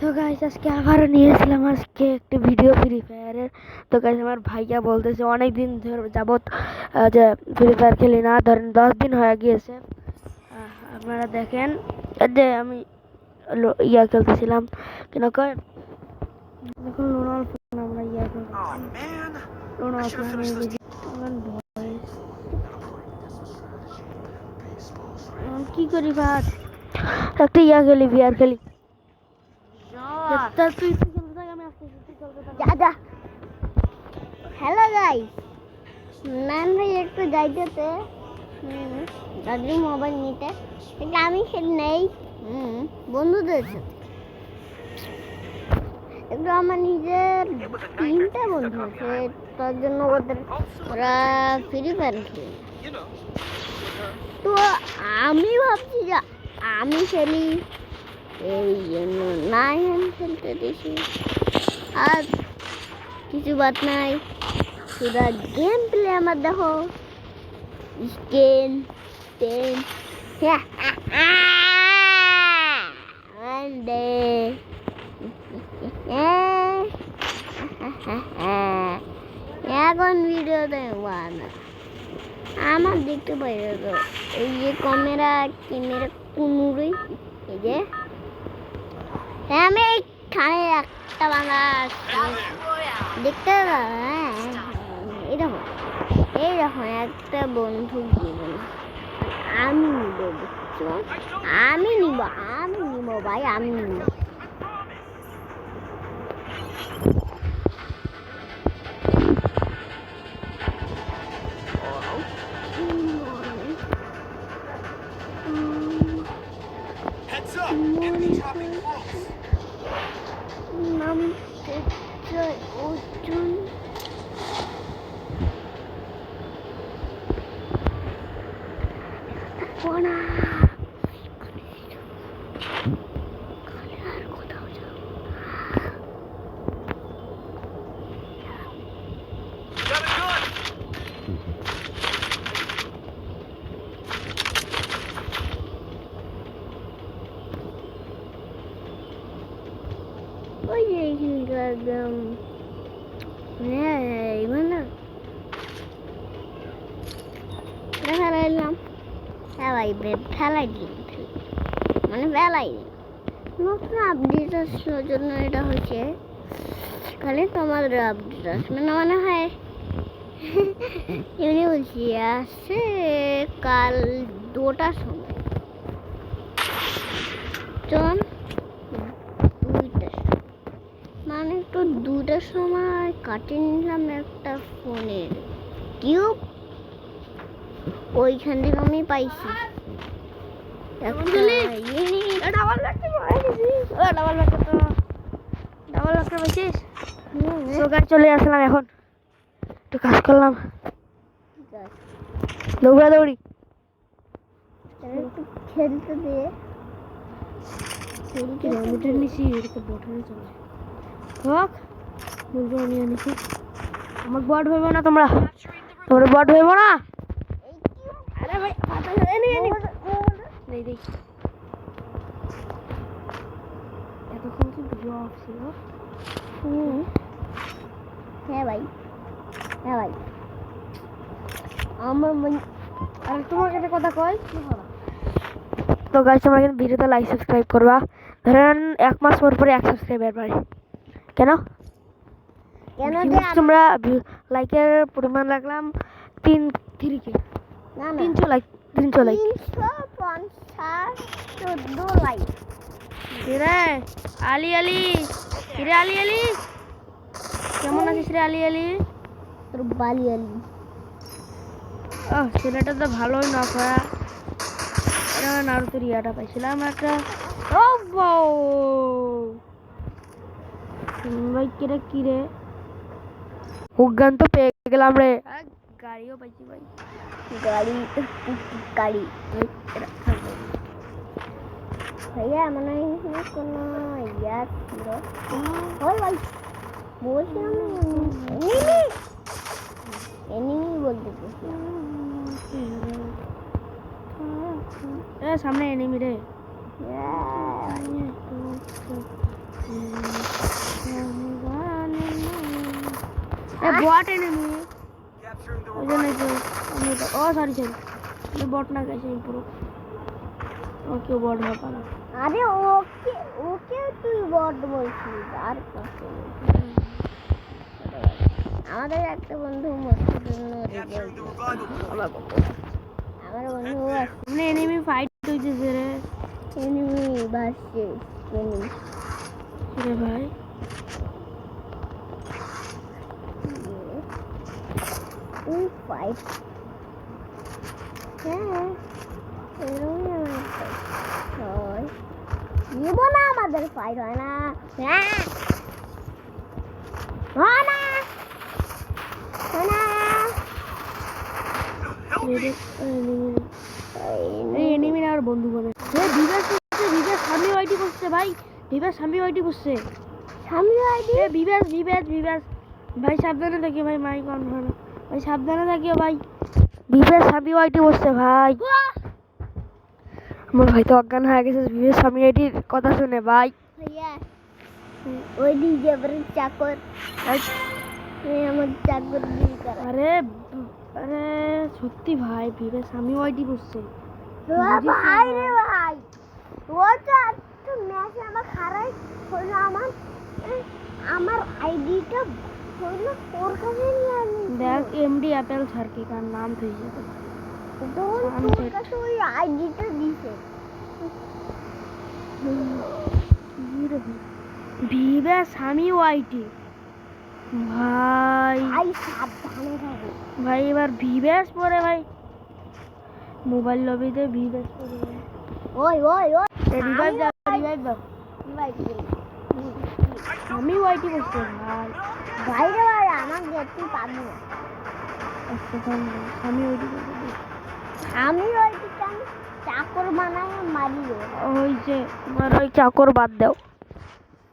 তো গাইস আজকে আবারও নিয়েছিলাম আজকে একটা ভিডিও ফ্রি ফায়ারের। তো গাইস আমার ভাইয়া বলতেছে অনেক দিন ধরে যাবত যে ফ্রি ফায়ার খেলি না, ধরেন 10 দিন হয়ে গিয়েছে। আপনারা দেখেন যে আমি ইয়া খেলতেছিলাম কেন কয় দেখুন লোনাল ফোন আমরা ইয়া খেলতেছি লোনাল ফোন কি করি ভাত একটা ইয়া খেলি ভিআর খেলি। হ্যালো গাইস, নান ভাই একটু যাইতেতে দাদির মোবাইল নিতে, এটা আমি খেলে নেই বন্ধুদের সাথে। একটু আমার নিজের 3টা বন্ধু আছে, তার জন্য ওরা ফ্রি ফায়ার খেলে। তো আমি ভাবছি যে আমি খেলি, এই জন্য নাই আমি খেলতে দিছি। আর কিছু বাত নাই, পুরা গেম প্লে আমার দেখো। স্কেন টেন এখন ভিডিও দেখবো না, আমার দেখতে পাই তো এই যে ক্যামেরা কুমুরই, এই যে আমি এইখানে একটা বাংলা দেখতে এই দেখো একটা বন্ধু জীবন আমি নিব, বুঝছো? আমি নিব ভাই, আমি নিব। ওই যে এইখানকার একদম ফেলাইলাম, ফেলাই দিলাম, মানে ফেলাই দিলাম। নতুন আপডেট আসার জন্য এটা হচ্ছে, খালি তোমাদের আপডেট আসবে না মনে হয়। এমনি বলছি আসে কাল 2টার সময়, চল 2টার মানে একটু 2টার সময় কাটিয়ে নিলাম একটা ফোনের টিউব, ওইখান থেকে আমি পাইছি চলে আসলাম, এখন একটু কাজ করলাম, দৌড়াদৌড়ি একটু খেলতে দিয়ে কিলোমিটার নিছি বটনে চলে হোক বলবো আমি আনিছি। আমার বট হইব না, তোমরা বট হইব না। আরে ভাই নেই দেখ এতক্ষণ কি ভিডিও অফ ছিল। হ্যাঁ ভাই আমার আর তোমার কাছে কথা কই। তো গাইস তোমরা কিন্তু ভিডিওতে লাইক সাবস্ক্রাইব করবা, ধরেন 1 মাস পর 1 সাবস্ক্রাইবার বাড়ে। কেন যে তোমরা লাইকের পরিমাণ রাখলাম 3K, 300 লাইক 350 লাইক। রে আলি কেমন আছিস রে আলি? তোর বালি আলি ছেলেটা তো ভালোই না করা। নারুতোর ইয়াটা পাইছিলাম একটা। ভাই কিরে হুগান তো পেয়ে গেলাম রে, গাড়িও পাইছি ভাই, গাড়ি ভাইয়া মনে হয় কোনো ইয়া ছিল। ভাই বলছি আমি এনিমি বলতে সামনে এনিমি রে। এ বট এনিমি ওই জন্য তো আমি তো ও সরি সরি বট না গেছে পুরো ওকে বট হবে না আরে ওকে ওকে তুই বট বলছিস আর কত আমাদের একটা বন্ধু মস্তির জন্য আমার বন্ধু মানে এনিমি ফাইট হইতেছে রে এনিমি বাসছে এনিমি রে ভাই ওই ফাইট হ্যাঁ এরকমই আমার ফাইট হয় নিব না আমাদের ফাইট হয় না হ্যাঁ হয় না হয় না এনিমি আর বন্ধু বলে বিবাস বিবাস স্বামী ওয়াইটি করছে ভাই বিবাস স্বামী ওয়াইটি করছে স্বামী আইডি বিবাস বিবাস বিবাস ভাই সাবধানে থাকিও ভাই মাইক অন হয় না ভাই সাবধানে থাকিও ভাই বিবাস স্বামী ওয়াইটি করছে ভাই আমার ভাই তো অজ্ঞান হয়ে গেছে বিবাস স্বামী ওয়াইটির কথা শুনে ভাই ভাইয়া ওই ডিজে বড় চাকর এই আমার চাকর দিন করা আরে আরে সত্যি ভাই বিবাস স্বামী ওয়াইটি করছে ভাই রে ভাই ও তো ম্যাচ আমার খারাই হলো আমার আইডিটা হলো ওর কাছে নিয়ে আনি দেখ এমডি অ্যাপেল সার্কি কার নাম থেকে যাবে তোর কাছে ওই আইডিটা দিছে বিবাস স্বামী ওয়াইটি ভাই আই সাবধানে থাকো ভাই এবার ভিভ্যাস পরে ভাই মোবাইল লবিতে ভিভ্যাস পরে ভাই ওই ওই ওই রিভাইভ দাও রিভাইভ দাও ভাই আমি ওয়াইটি করছি ভাই ভাই রে ভাই আমার গেটটি পাবি না আমি ওইটি করছি আমি ওইটি চাকর বানায় মারি ওই যে তোমার ওই চাকর বাদ দাও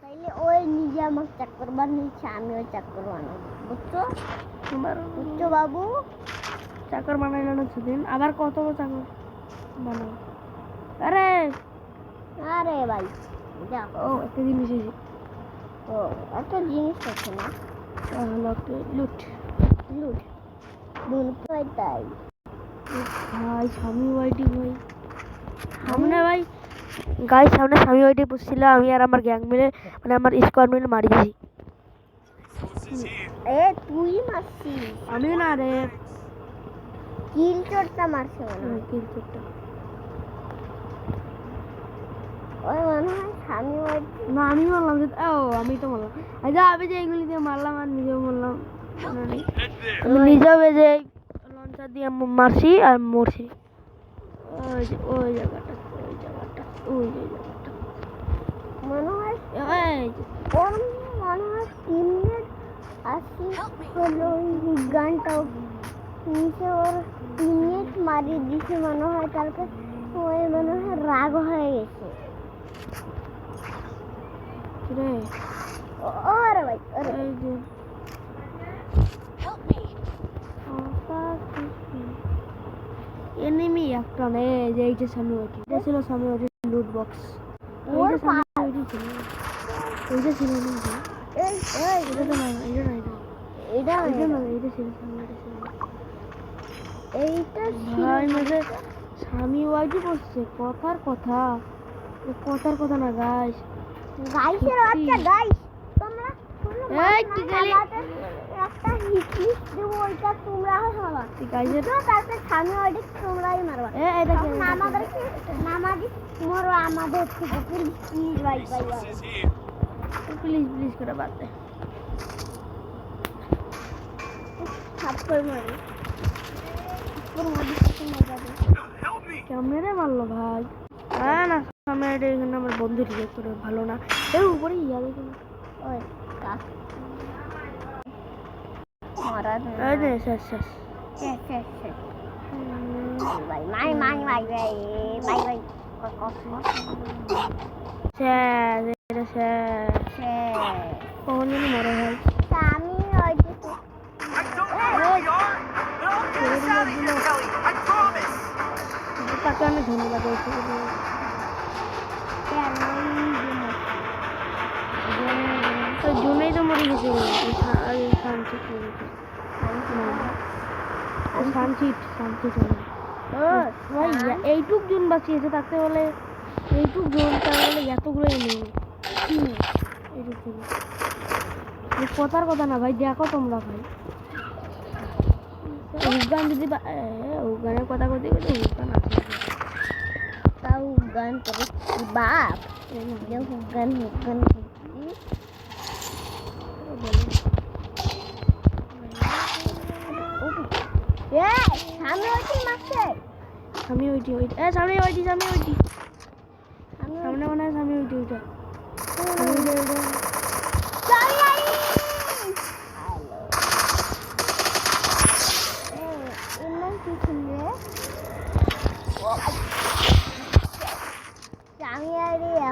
তাইলে ওই নিজে আমার চাকর বানিয়েছে আমি ওই চাকর বানাবো বুঝছো তোমার বুঝছো বাবু চাকর বানাইল না সেদিন আবার কত চাকর বানাও আরে আরে ভাই যা ও একটা জিনিস এসে ও একটা জিনিস আছে না হলো একটা লুট লুট লুট তাই ভাই স্বামী ওয়াইটি ভাই সামনে ভাই গাই সামনে স্বামী ওয়াইটি পুষছিল আমি আর আমার গ্যাং মিলে মানে আমার স্কোয়াড মিলে মারি দিছি এ তুই মারছিস আমি না রে কিল চোরটা মারছে মনে হয় কিল করতে ওই মনে হয় স্বামী ওয়াইটি না আমি বললাম যে ও আমি তো বললাম আচ্ছা আমি যে এগুলি দিয়ে মারলাম আর নিজেও বললাম আমি নিজেও যে লঞ্চার দিয়ে মারছি আর মরছি ওই জায়গাটা ওই জায়গাটা ওই জায়গাটা মনে হয় এই ওর মনে হয় 3 মিনিট আসি হলো ওই গানটাও নিচে ওর 3 মিনিট মারি দিছে মনে হয় কালকে ওই মনে হয় রাগ হয়ে গেছে রে ওরে ভাই ওরে এই যে এনিমি একটা নে যে এই যে সামনে ওটি এটা ছিল সামনে ওটি লুট বক্স ওর এই যে সামনে ওটি ছিল এই যে ছিল না এই এই এটা তো না এটা না এটা এটা না এটা ছিল সামনে ওটি ছিল এইটা ভাই মেরে স্বামী ওয়াইটি করছে কথার কথা না গাইস গাইসের বাচ্চা গাইস তোমরা এই কি গেলি একটা হিটলিস দেব ওইটা তোমরা হবা গাইসের তো তারপরে সামনে ওইটা তোমরাই মারবা এটা কি আমাদেরকে নামাজি মোর আমাদের থেকে প্লিজ ভাই ভাই প্লিজ করে বাদ দে হাত করে মারি তোর মাঝে কত মজা দে ক্যামেরা মারলো ভাই না সামনে এটা এখানে আমার বন্ধু ঠিক করে ভালো না এই উপরে ইয়া দেখুন ওই কাক মারা এই নে শেষ শেষ ভাই মাই মাই মাই ভাই ভাই ভাই শেষ এটা শেষ কখন যেন মরে ভাই আমি ওইটা তাকে অনেক ধন্যবাদ জন্যই তো মরে গেছে শান্তি সানসিট হবে ভাই এইটুক জুন বাঁচিয়েছে থাকতে বলে এইটুক জুন তাহলে এতগুলোই নেই এইটুক জুন কথার কথা না ভাই দেখো তোমরা ভাই উগান যদি উগানের কথা কথা উগান আছে তাও গান করে বাপ গান গান সামনে ওইটি মারছে সামনে ওইটি সামনে ওইটি সামনে মনে হয় সামনে ওইটি ওইটা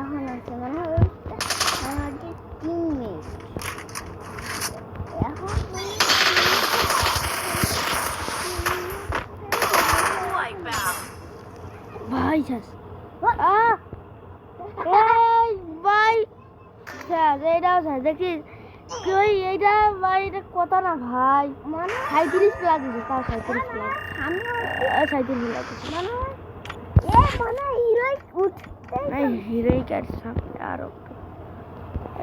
এখন আছে মানে আমাদের 3 মিনিট এখন ভাই শেষ ভাই শেষ এইটাও শেষ দেখি কই এইটা ভাই এটা কথা না ভাই মানে 37 লাগছে তাও 37 লাগ সামনে 37 লাগছে মানে মানে হিরোই উঠতে এই হিরোইক আর সামনে আরো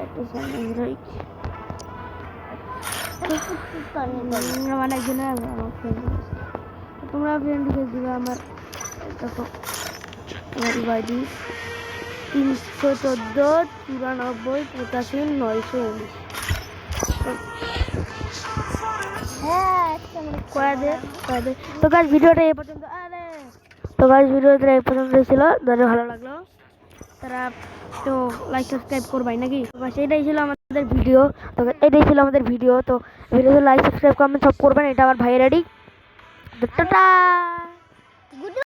একটু সামনে হিরোইক মানে একজনে আমার ফ্রেন্ড তোমরা ফ্রেন্ড রিকোয়েস্ট দিবে আমার দেখো আমার বাড়ি 314 94 85 919 তো গাছ ভিডিওটা এই পর্যন্ত ছিল যাদের ভালো লাগলো তারা তো লাইক সাবস্ক্রাইব করবাই নাকি বাস এটাই ছিল আমাদের ভিডিও তো ভিডিওতে লাইক সাবস্ক্রাইব কমেন্ট সব করবেন এটা আমার ভাইয়ের আইডি টাটা।